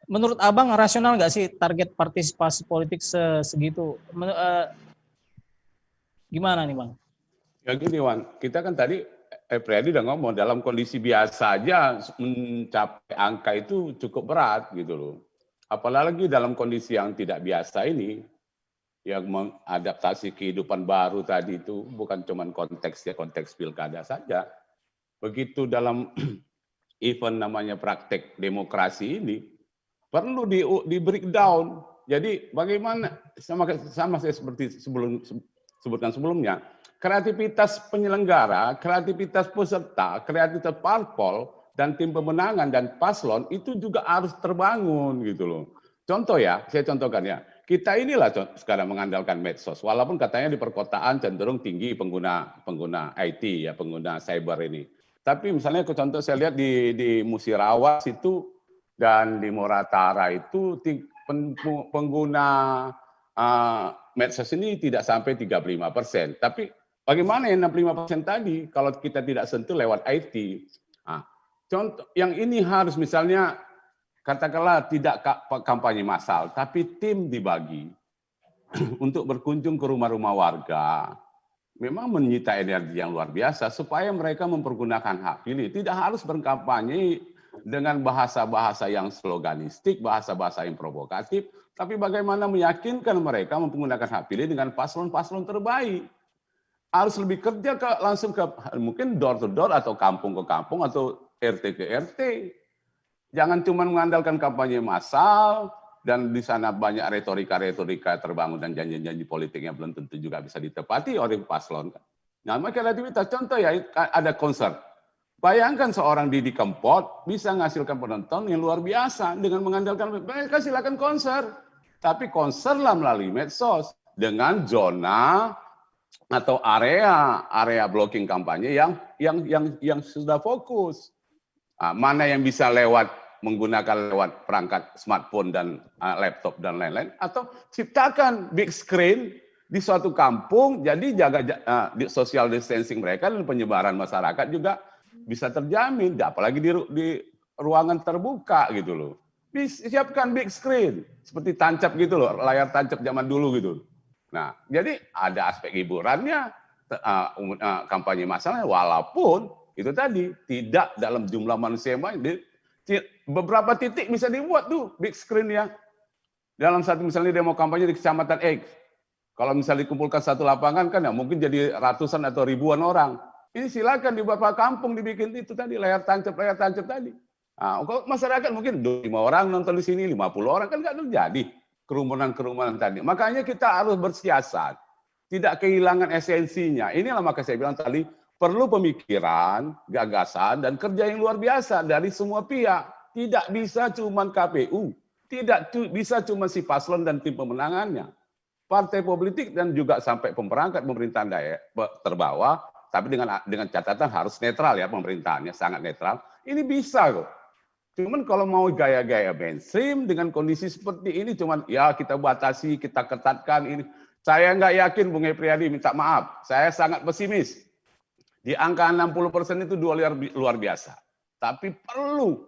Menurut Abang rasional nggak sih target partisipasi politik segitu? Gimana nih Bang? Ya gini Wan, kita kan tadi Priyadi udah ngomong dalam kondisi biasa aja mencapai angka itu cukup berat gitu loh. Apalagi dalam kondisi yang tidak biasa ini, yang mengadaptasi kehidupan baru tadi itu bukan cuma konteks pilkada saja. Begitu dalam event namanya praktek demokrasi ini perlu di breakdown. Jadi bagaimana sama seperti sebutkan sebelumnya, kreativitas penyelenggara, kreativitas peserta, kreativitas parpol dan tim pemenangan dan paslon itu juga harus terbangun gitu loh. Contoh ya, saya contohkan ya. Kita inilah sekarang mengandalkan medsos, walaupun katanya di perkotaan cenderung tinggi pengguna IT ya, pengguna cyber ini. Tapi misalnya contoh saya lihat di Musirawas itu dan di Moratara itu pengguna medsos ini tidak sampai 35%. Tapi bagaimana yang 65% tadi kalau kita tidak sentuh lewat IT? Nah, contoh yang ini harus misalnya katakanlah tidak kampanye massal, tapi tim dibagi untuk berkunjung ke rumah-rumah warga. Memang menyita energi yang luar biasa supaya mereka mempergunakan hak pilih. Tidak harus berkampanye dengan bahasa-bahasa yang sloganistik, bahasa-bahasa yang provokatif, tapi bagaimana meyakinkan mereka menggunakan hak pilih dengan paslon-paslon terbaik. Harus lebih kerja langsung ke mungkin door to door atau kampung ke kampung atau RT ke RT. Jangan cuma mengandalkan kampanye massal dan di sana banyak retorika-retorika terbangun dan janji-janji politik yang belum tentu juga bisa ditepati oleh paslon. Nah, kreativitas contoh ya ada konser. Bayangkan seorang Didi Kempot bisa menghasilkan penonton yang luar biasa dengan mengandalkan mereka silakan konser. Tapi konserlah melalui medsos dengan zona atau area blocking kampanye yang sudah fokus. Nah, mana yang bisa lewat menggunakan lewat perangkat smartphone dan laptop dan lain-lain, atau ciptakan big screen di suatu kampung, jadi jaga social distancing mereka dan penyebaran masyarakat juga bisa terjamin, apalagi di ruangan terbuka gitu loh. Siapkan big screen, seperti tancap gitu loh, layar tancap zaman dulu gitu. Nah, jadi ada aspek hiburannya, kampanye masalahnya, walaupun itu tadi tidak dalam jumlah manusia yang banyak. Beberapa titik bisa dibuat tuh big screen ya. Dalam satu misalnya demo kampanye di Kecamatan X, kalau misalnya dikumpulkan satu lapangan kan ya mungkin jadi ratusan atau ribuan orang. Ini silakan di beberapa kampung dibikin itu tadi layar tancap tadi. Nah, kalau masyarakat mungkin 5 orang nonton di sini, 50 orang kan nggak terjadi kerumunan tadi. Makanya kita harus bersiasat, tidak kehilangan esensinya. Inilah maka saya bilang tadi perlu pemikiran, gagasan dan kerja yang luar biasa dari semua pihak. Tidak bisa cuma KPU, tidak bisa cuma si paslon dan tim pemenangannya. Partai politik dan juga sampai perangkat pemerintahan daerah terbawah, tapi dengan catatan harus netral ya pemerintahannya, sangat netral. Ini bisa kok. Cuman kalau mau gaya-gaya mainstream dengan kondisi seperti ini, cuman ya kita batasi, kita ketatkan ini. Saya nggak yakin Bung Epriyadi, minta maaf. Saya sangat pesimis. Di angka 60% itu luar biasa. Tapi perlu,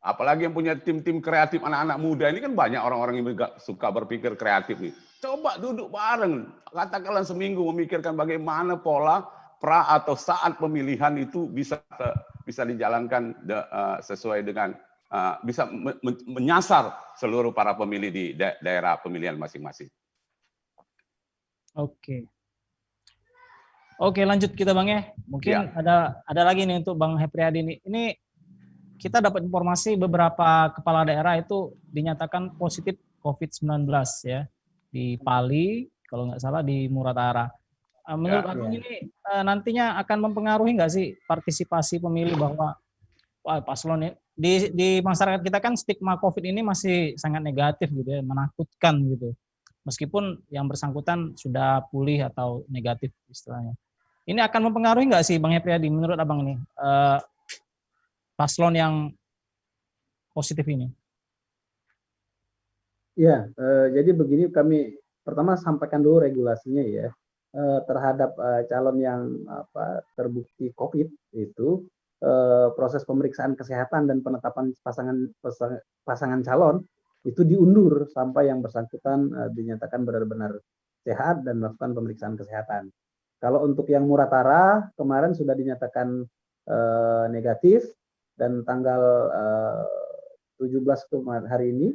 apalagi yang punya tim-tim kreatif anak-anak muda ini kan banyak orang-orang yang suka berpikir kreatif nih. Coba duduk bareng, katakanlah seminggu memikirkan bagaimana pola pra atau saat pemilihan itu bisa dijalankan sesuai dengan bisa menyasar seluruh para pemilih di daerah pemilihan masing-masing. Oke. Oke, lanjut kita Bang ya. Mungkin ada lagi nih untuk Bang Hepriyadi nih. Ini kita dapat informasi beberapa kepala daerah itu dinyatakan positif COVID-19 ya. Di Pali, kalau nggak salah di Muratara. Menurut Abang ini nantinya akan mempengaruhi nggak sih partisipasi pemilih bahwa paslon di masyarakat kita kan stigma COVID ini masih sangat negatif gitu ya, menakutkan gitu. Meskipun yang bersangkutan sudah pulih atau negatif istilahnya. Ini akan mempengaruhi nggak sih Bang Hepriyadi menurut Abang nih paslon yang positif ini? Ya, jadi begini, kami pertama sampaikan dulu regulasinya ya, terhadap calon yang terbukti COVID itu proses pemeriksaan kesehatan dan penetapan pasangan calon itu diundur sampai yang bersangkutan dinyatakan benar-benar sehat dan melakukan pemeriksaan kesehatan. Kalau untuk yang Muratara kemarin sudah dinyatakan negatif dan tanggal 17 hari ini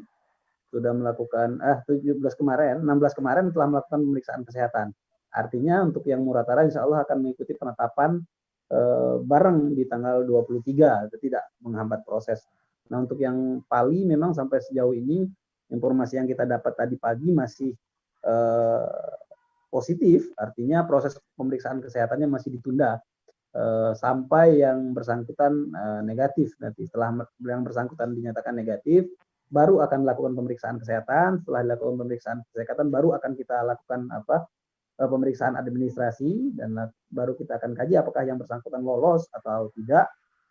sudah melakukan 16 kemarin telah melakukan pemeriksaan kesehatan. Artinya untuk yang Muratara insya Allah akan mengikuti penetapan bareng di tanggal 23, itu tidak menghambat proses. Nah untuk yang Pali memang sampai sejauh ini informasi yang kita dapat tadi pagi masih positif, artinya proses pemeriksaan kesehatannya masih ditunda sampai yang bersangkutan negatif. Nanti setelah yang bersangkutan dinyatakan negatif, baru akan lakukan pemeriksaan kesehatan. Setelah dilakukan pemeriksaan kesehatan, baru akan kita lakukan pemeriksaan administrasi dan baru kita akan kaji apakah yang bersangkutan lolos atau tidak.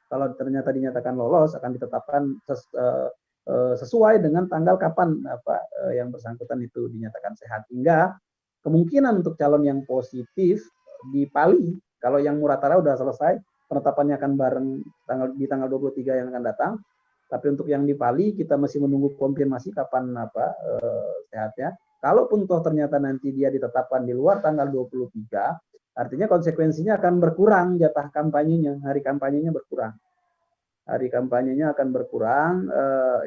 Kalau ternyata dinyatakan lolos, akan ditetapkan sesuai dengan tanggal kapan yang bersangkutan itu dinyatakan sehat. Hingga kemungkinan untuk calon yang positif di Pali, kalau yang Muratara udah selesai, penetapannya akan bareng di tanggal 23 yang akan datang. Tapi untuk yang di Pali kita masih menunggu konfirmasi kapan sehatnya. Kalaupun toh ternyata nanti dia ditetapkan di luar tanggal 23, artinya konsekuensinya akan berkurang jatah kampanyenya, hari kampanyenya berkurang. Hari kampanyenya akan berkurang,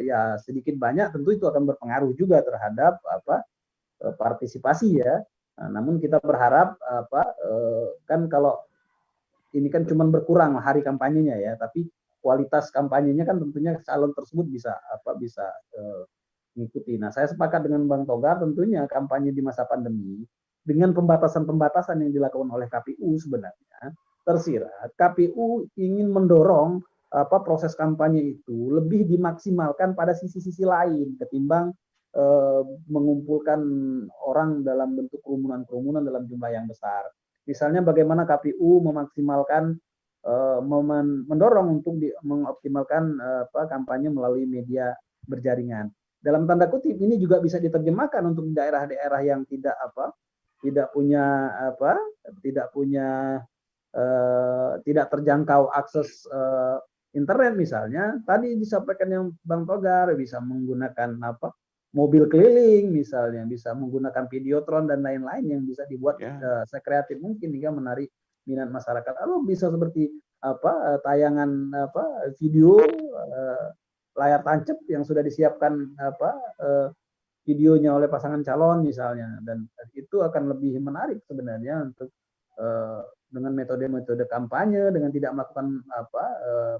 ya sedikit banyak tentu itu akan berpengaruh juga terhadap partisipasi ya. Nah, namun kita berharap kan kalau ini kan cuma berkurang hari kampanyenya ya, tapi kualitas kampanyenya kan tentunya calon tersebut bisa mengikuti. Nah, saya sepakat dengan Bang Togar, tentunya kampanye di masa pandemi dengan pembatasan-pembatasan yang dilakukan oleh KPU sebenarnya tersirat KPU ingin mendorong proses kampanye itu lebih dimaksimalkan pada sisi-sisi lain ketimbang mengumpulkan orang dalam bentuk kerumunan-kerumunan dalam jumlah yang besar. Misalnya bagaimana KPU memaksimalkan mendorong untuk mengoptimalkan kampanye melalui media berjaringan. Dalam tanda kutip ini juga bisa diterjemahkan untuk daerah-daerah yang tidak terjangkau akses internet misalnya. Tadi disampaikan yang Bang Togar bisa menggunakan mobil keliling misalnya, bisa menggunakan videotron dan lain-lain yang bisa dibuat sekreatif mungkin hingga menarik minat masyarakat. Lalu bisa seperti tayangan video layar tancap yang sudah disiapkan videonya oleh pasangan calon misalnya, dan itu akan lebih menarik sebenarnya untuk dengan metode-metode kampanye, dengan tidak melakukan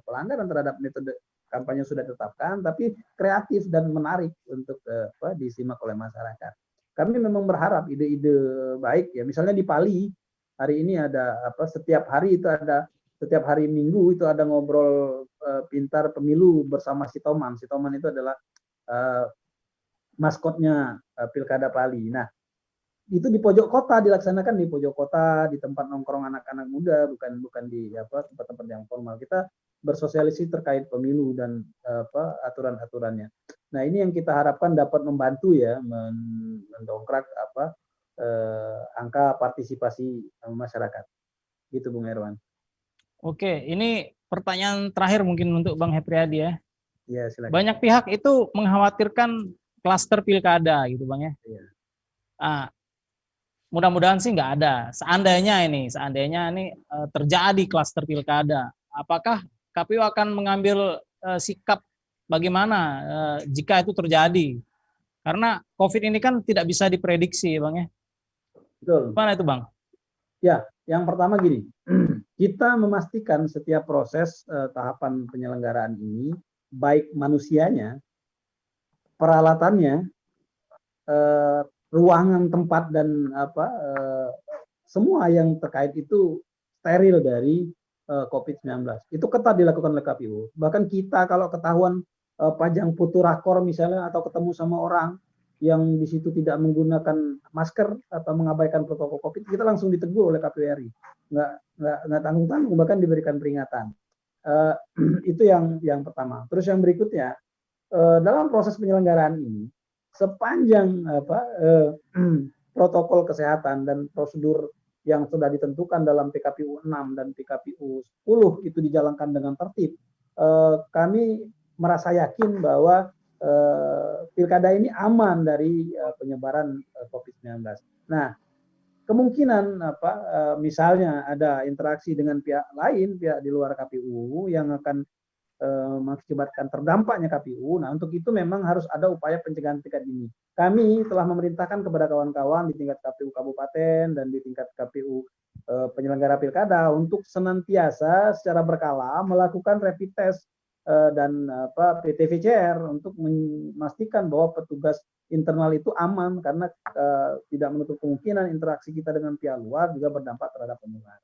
pelanggaran terhadap metode kampanye sudah ditetapkan, tapi kreatif dan menarik untuk disimak oleh masyarakat. Kami memang berharap ide-ide baik ya, misalnya di Pali hari ini ada setiap hari Minggu itu ada ngobrol pintar pemilu bersama Sitoman. Sitoman itu adalah maskotnya Pilkada Pali. Nah, itu di pojok kota, dilaksanakan di pojok kota, di tempat nongkrong anak-anak muda, bukan di tempat-tempat yang formal. Kita bersosialisasi terkait pemilu dan aturan-aturannya. Nah, ini yang kita harapkan dapat membantu ya mendongkrak angka partisipasi masyarakat. Gitu Bung Herwan. Oke, ini pertanyaan terakhir mungkin untuk Bang Hepriyadi ya. Iya, silakan. Banyak pihak itu mengkhawatirkan klaster pilkada gitu Bang ya. Iya. Mudah-mudahan sih nggak ada. Seandainya ini terjadi klaster pilkada, apakah KPU akan mengambil sikap bagaimana jika itu terjadi? Karena COVID ini kan tidak bisa diprediksi Bang ya. Betul. Mana itu Bang? Ya, yang pertama gini, kita memastikan setiap proses tahapan penyelenggaraan ini, baik manusianya, peralatannya, ruangan tempat dan semua yang terkait itu steril dari COVID-19. Itu ketat dilakukan oleh KPU. Bahkan kita kalau ketahuan pajang foto rakor misalnya atau ketemu sama orang yang di situ tidak menggunakan masker atau mengabaikan protokol COVID, kita langsung ditegur oleh KPU RI. Nggak tanggung-tanggung, bahkan diberikan peringatan. Itu yang pertama. Terus yang berikutnya, dalam proses penyelenggaraan ini, sepanjang protokol kesehatan dan prosedur yang sudah ditentukan dalam PKPU 6 dan PKPU 10 itu dijalankan dengan tertib, kami merasa yakin bahwa pilkada ini aman dari penyebaran COVID-19. Nah, kemungkinan misalnya ada interaksi dengan pihak lain, pihak di luar KPU yang akan mengakibatkan terdampaknya KPU. Nah, untuk itu memang harus ada upaya pencegahan tingkat dini. Kami telah memerintahkan kepada kawan-kawan di tingkat KPU kabupaten dan di tingkat KPU penyelenggara pilkada untuk senantiasa secara berkala melakukan rapid test dan PT-VCR untuk memastikan bahwa petugas internal itu aman, karena tidak menutup kemungkinan interaksi kita dengan pihak luar juga berdampak terhadap penularan.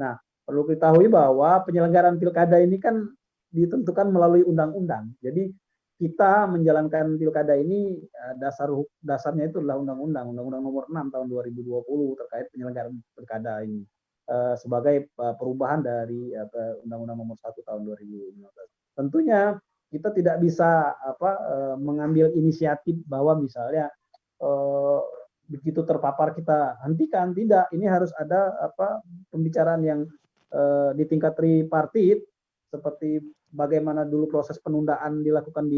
Nah, perlu diketahui bahwa penyelenggaraan pilkada ini kan ditentukan melalui undang-undang. Jadi kita menjalankan pilkada ini dasarnya itu adalah undang-undang nomor 6 tahun 2020 terkait penyelenggaraan pilkada ini sebagai perubahan dari undang-undang nomor 1 tahun 2015. Tentunya kita tidak bisa mengambil inisiatif bahwa misalnya begitu terpapar kita hentikan. Tidak, ini harus ada pembicaraan yang di tingkat tripartit, seperti bagaimana dulu proses penundaan dilakukan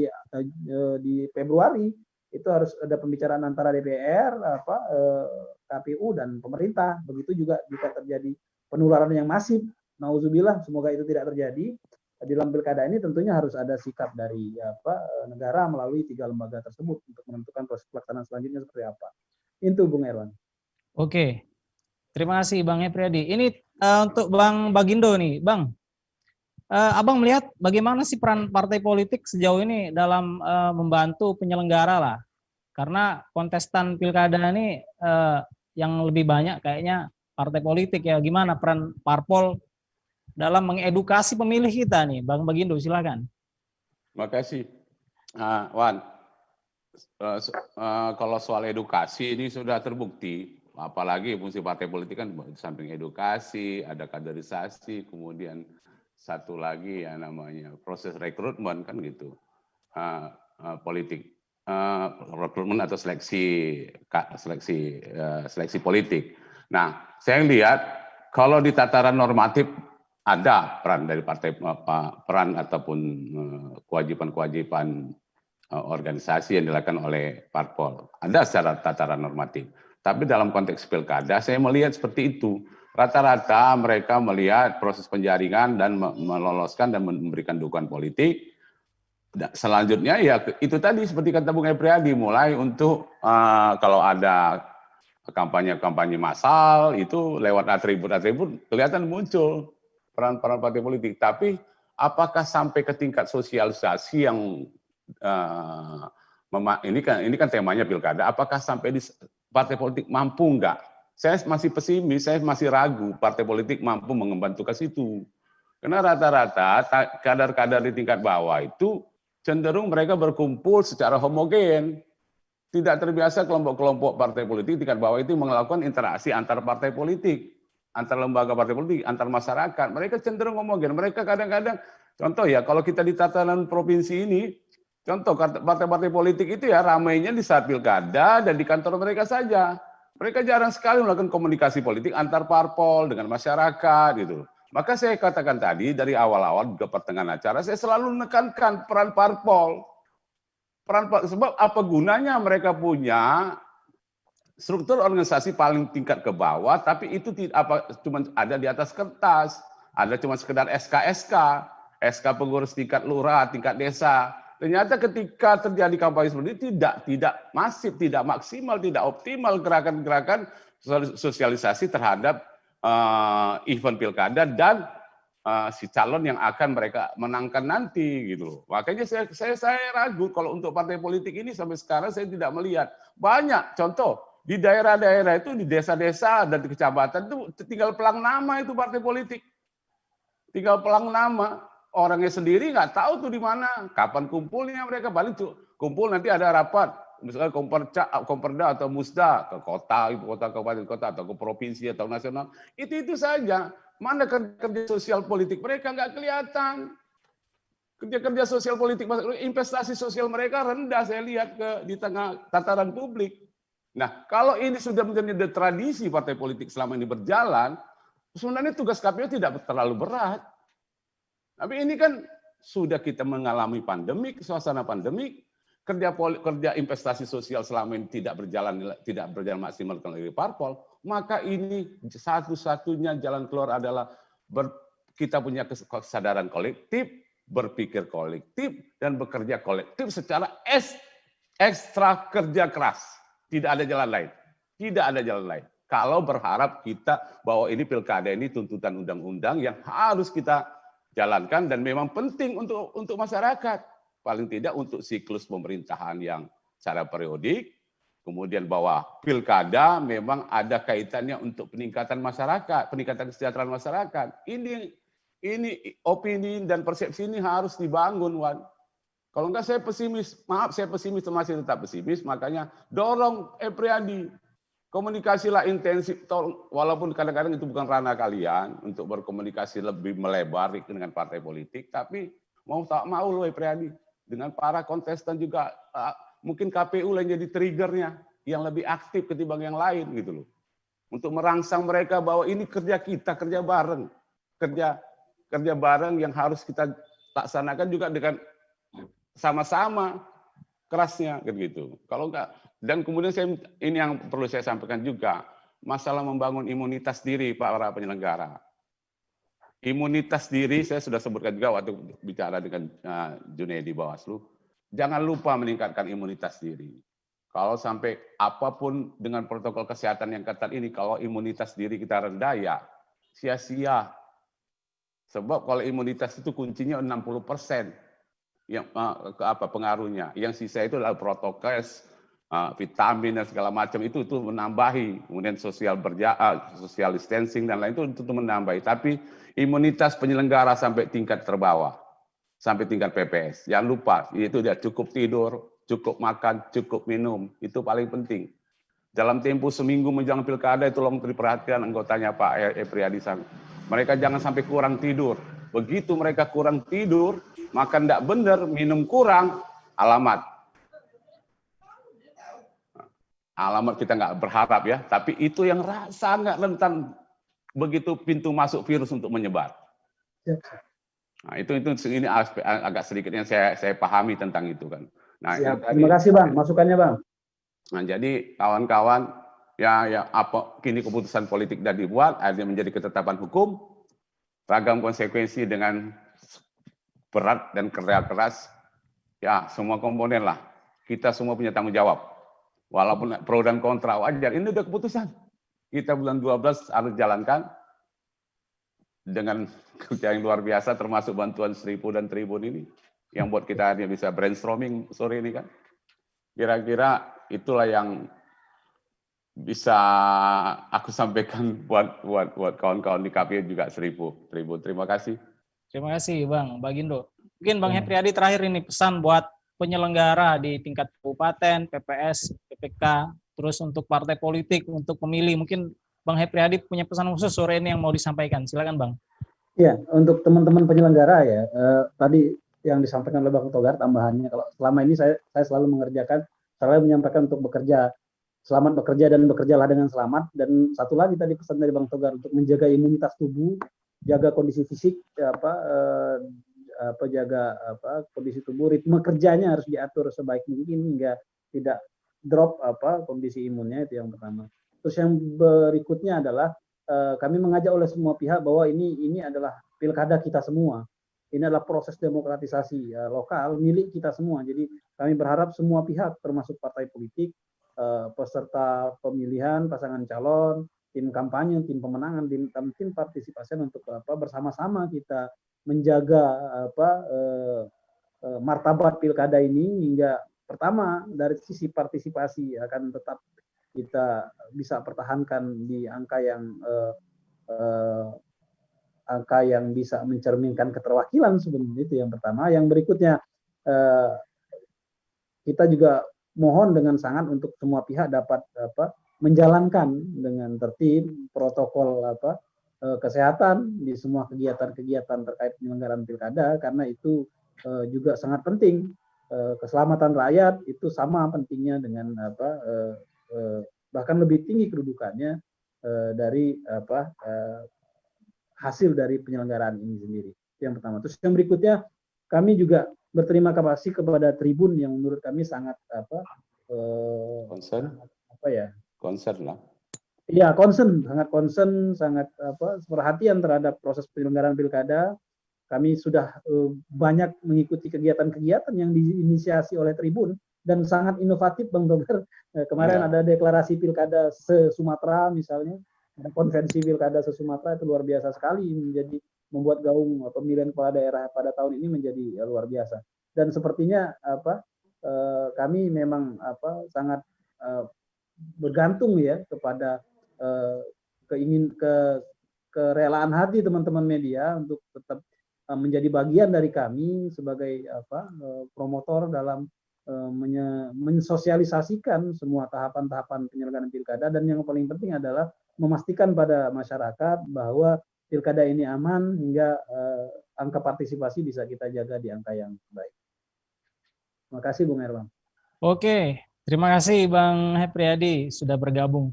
di Februari. Itu harus ada pembicaraan antara DPR, KPU dan pemerintah. Begitu juga jika terjadi penularan yang masif, nauzubillah, semoga itu tidak terjadi. Di dalam pilkada ini tentunya harus ada sikap dari negara melalui 3 lembaga tersebut untuk menentukan proses pelaksanaan selanjutnya seperti apa. Itu Bung Erwan. Oke, terima kasih Bang Hepriyadi. Ini untuk Bang Bagindo nih, Bang. Abang melihat bagaimana sih peran partai politik sejauh ini dalam membantu penyelenggara lah? Karena kontestan pilkada ini yang lebih banyak kayaknya partai politik ya. Gimana peran parpol dalam mengedukasi pemilih kita nih, Bang Bagindo, silakan. Terima kasih, Wan. Kalau soal edukasi ini sudah terbukti Apalagi fungsi partai politik kan di samping edukasi, ada kaderisasi, kemudian satu lagi ya namanya proses rekrutmen kan gitu. Politik rekrutmen atau seleksi politik. Nah, saya lihat kalau di tataran normatif ada peran dari partai, peran ataupun kewajiban-kewajiban organisasi yang dilakukan oleh parpol. Ada secara tataran normatif. Tapi dalam konteks pilkada saya melihat seperti itu. Rata-rata mereka melihat proses penjaringan dan meloloskan dan memberikan dukungan politik. Selanjutnya ya itu tadi seperti kata Bung Epriadi, mulai untuk kalau ada kampanye-kampanye massal itu lewat atribut-atribut kelihatan muncul peran-peran partai politik. Tapi apakah sampai ke tingkat sosialisasi yang ini kan temanya pilkada, apakah sampai di partai politik mampu enggak? Saya masih pesimis, saya masih ragu partai politik mampu mengemban tugas itu. Karena rata-rata kadar-kadar di tingkat bawah itu cenderung mereka berkumpul secara homogen. Tidak terbiasa kelompok-kelompok partai politik tingkat bawah itu melakukan interaksi antar partai politik, antar lembaga partai politik, antar masyarakat. Mereka cenderung homogen. Mereka kadang-kadang, contoh ya, kalau kita di tatanan provinsi ini, contoh partai-partai politik itu ya ramainya di saat pilkada dan di kantor mereka saja. Mereka jarang sekali melakukan komunikasi politik antar parpol dengan masyarakat gitu. Maka saya katakan tadi dari awal-awal ke pertengahan acara saya selalu menekankan peran parpol. Sebab apa gunanya mereka punya struktur organisasi paling tingkat ke bawah, tapi itu cuma ada di atas kertas, ada cuma sekedar SK pengurus tingkat lurah, tingkat desa. Ternyata ketika terjadi kampanye seperti itu tidak masif, tidak maksimal, tidak optimal gerakan-gerakan sosialisasi terhadap event pilkada dan si calon yang akan mereka menangkan nanti gitu loh. Makanya saya ragu kalau untuk partai politik ini sampai sekarang saya tidak melihat banyak contoh di daerah-daerah itu, di desa-desa dan di kecamatan itu tinggal pelang nama itu partai politik, tinggal pelang nama. Orangnya sendiri nggak tahu tuh di mana, kapan kumpulnya mereka, paling kumpul nanti ada rapat, misalnya Komperda atau Musda ke kota, ibu kota, kabupaten kota, atau ke provinsi atau nasional, itu saja. Mana kerja sosial politik mereka nggak kelihatan. Kerja sosial politik, investasi sosial mereka rendah saya lihat di tengah tataran publik. Nah, kalau ini sudah menjadi tradisi partai politik selama ini berjalan, sebenarnya tugas KPU tidak terlalu berat. Tapi ini kan sudah kita mengalami pandemik, suasana pandemik, kerja investasi sosial selama ini tidak berjalan maksimal oleh parpol, maka ini satu-satunya jalan keluar adalah kita punya kesadaran kolektif, berpikir kolektif, dan bekerja kolektif secara ekstra kerja keras. Tidak ada jalan lain. Tidak ada jalan lain. Kalau berharap kita bahwa ini pilkada ini tuntutan undang-undang yang harus kita jalankan dan memang penting untuk masyarakat, paling tidak untuk siklus pemerintahan yang secara periodik, kemudian bahwa pilkada memang ada kaitannya untuk peningkatan masyarakat, peningkatan kesejahteraan masyarakat. Ini opini dan persepsi ini harus dibangun, Wan. Kalau enggak saya pesimis, saya masih tetap pesimis, makanya dorong Epriadi. Komunikasilah intensif, walaupun kadang-kadang itu bukan ranah kalian untuk berkomunikasi lebih melebar dengan partai politik, tapi mau tak mau loh Epriadi dengan para kontestan juga mungkin KPU lah jadi triggernya yang lebih aktif ketimbang yang lain gitu loh, untuk merangsang mereka bahwa ini kerja kita, kerja bareng yang harus kita laksanakan juga dengan sama-sama kerasnya gitu. Kalau enggak, dan kemudian ini yang perlu saya sampaikan juga, masalah membangun imunitas diri para penyelenggara. Imunitas diri saya sudah sebutkan juga waktu bicara dengan Junaidi Bawaslu. Jangan lupa meningkatkan imunitas diri. Kalau sampai apapun dengan protokol kesehatan yang ketat ini, kalau imunitas diri kita rendah ya sia-sia. Sebab kalau imunitas itu kuncinya 60%. Yang pengaruhnya. Yang sisa itu adalah protokol, vitamin dan segala macam itu menambahi, kemudian social distancing dan lain itu menambahi. Tapi imunitas penyelenggara sampai tingkat terbawah, sampai tingkat PPS. Jangan lupa itu dia cukup tidur, cukup makan, cukup minum, itu paling penting. dalam tempo seminggu menjelang pilkada itu tolong diperhatikan anggotanya Pak Epriadi sana. Mereka jangan sampai kurang tidur. Begitu mereka kurang tidur, makan tidak benar, minum kurang, alamat. Alamat kita nggak berharap ya, tapi itu yang sangat rentan begitu pintu masuk virus untuk menyebar. Nah, itu ini aspek agak sedikit yang saya pahami tentang itu kan. Nah, terima kasih Bang, masukannya Bang. Nah, jadi kawan-kawan ya apa kini keputusan politik sudah dibuat, akhirnya menjadi ketetapan hukum, ragam konsekuensi dengan berat dan kerja keras, ya semua komponen lah. Kita semua punya tanggung jawab. Walaupun pro dan kontra wajar, ini udah keputusan. Kita bulan 12 harus jalankan dengan kerja yang luar biasa, termasuk bantuan Seribu dan Tribun ini, yang buat kita hanya bisa brainstorming sore ini kan. Kira-kira itulah yang bisa aku sampaikan buat kawan-kawan di KPU juga Tribun. Terima kasih. Terima kasih Bang Bagindo. Mungkin Bang Epriadi terakhir ini pesan buat penyelenggara di tingkat kabupaten, PPS, PPK, terus untuk partai politik, untuk pemilih. Mungkin Bang Epriadi punya pesan khusus sore ini yang mau disampaikan. Silakan Bang. Ya, untuk teman-teman penyelenggara ya, tadi yang disampaikan oleh Bang Togar tambahannya, kalau selama ini saya selalu menyampaikan untuk bekerja, selamat bekerja dan bekerjalah dengan selamat. Dan satu lagi tadi pesan dari Bang Togar untuk menjaga imunitas tubuh, jaga kondisi fisik, jaga kondisi tubuh, ritme kerjanya harus diatur sebaik mungkin hingga tidak drop kondisi imunnya, itu yang pertama. Terus yang berikutnya adalah kami mengajak oleh semua pihak bahwa ini adalah pilkada kita semua. Ini adalah proses demokratisasi lokal milik kita semua. Jadi kami berharap semua pihak termasuk partai politik, peserta pemilihan, pasangan calon, tim kampanye, tim pemenangan, tim partisipasi untuk bersama-sama kita menjaga martabat pilkada ini hingga pertama dari sisi partisipasi akan tetap kita bisa pertahankan di angka yang bisa mencerminkan keterwakilan sebenarnya, itu yang pertama. Yang berikutnya kita juga mohon dengan sangat untuk semua pihak dapat menjalankan dengan tertib protokol kesehatan di semua kegiatan-kegiatan terkait penyelenggaraan pilkada, karena itu juga sangat penting. Keselamatan rakyat itu sama pentingnya dengan bahkan lebih tinggi kedudukannya dari hasil dari penyelenggaraan ini sendiri. Yang pertama. Terus yang berikutnya, kami juga berterima kasih kepada Tribun yang menurut kami sangat concern lah. Iya, sangat perhatian terhadap proses penyelenggaraan pilkada. Kami sudah banyak mengikuti kegiatan-kegiatan yang diinisiasi oleh Tribun dan sangat inovatif, Bang Togar. Kemarin ada deklarasi pilkada se-Sumatera misalnya, ada konvensi pilkada se-Sumatera, itu luar biasa sekali, membuat gaung pemilihan kepala daerah pada tahun ini menjadi luar biasa. Dan sepertinya kami memang sangat bergantung ya kepada kerelaan hati teman-teman media untuk tetap menjadi bagian dari kami sebagai promotor dalam mensosialisasikan semua tahapan-tahapan penyelenggaraan pilkada, dan yang paling penting adalah memastikan pada masyarakat bahwa pilkada ini aman hingga angka partisipasi bisa kita jaga di angka yang baik. Terima kasih Bung Herman. Oke, terima kasih Bang Epriadi sudah bergabung.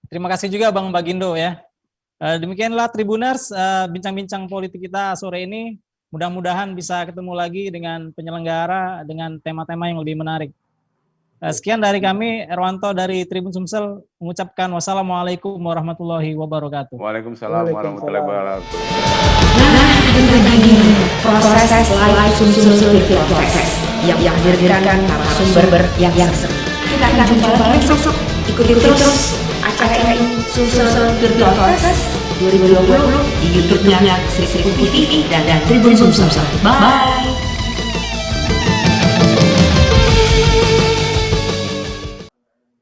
Terima kasih juga Bang Bagindo ya. Demikianlah Tribuners, bincang-bincang politik kita sore ini. Mudah-mudahan bisa ketemu lagi dengan penyelenggara dengan tema-tema yang lebih menarik. Sekian dari kami, Erwanto dari Tribun Sumsel, mengucapkan wassalamualaikum warahmatullahi wabarakatuh. Waalaikumsalam warahmatullahi wabarakatuh. Nah, itu tadi proses live Sumsel Virtual Fest yang menghadirkan narasumber yang seru. Kita akan jumpa lagi besok. Ikuti terus acara ini Sumsel Virtual Fest 2020 di YouTube-nya Sri TV dan Tribun Sumsel. Bye.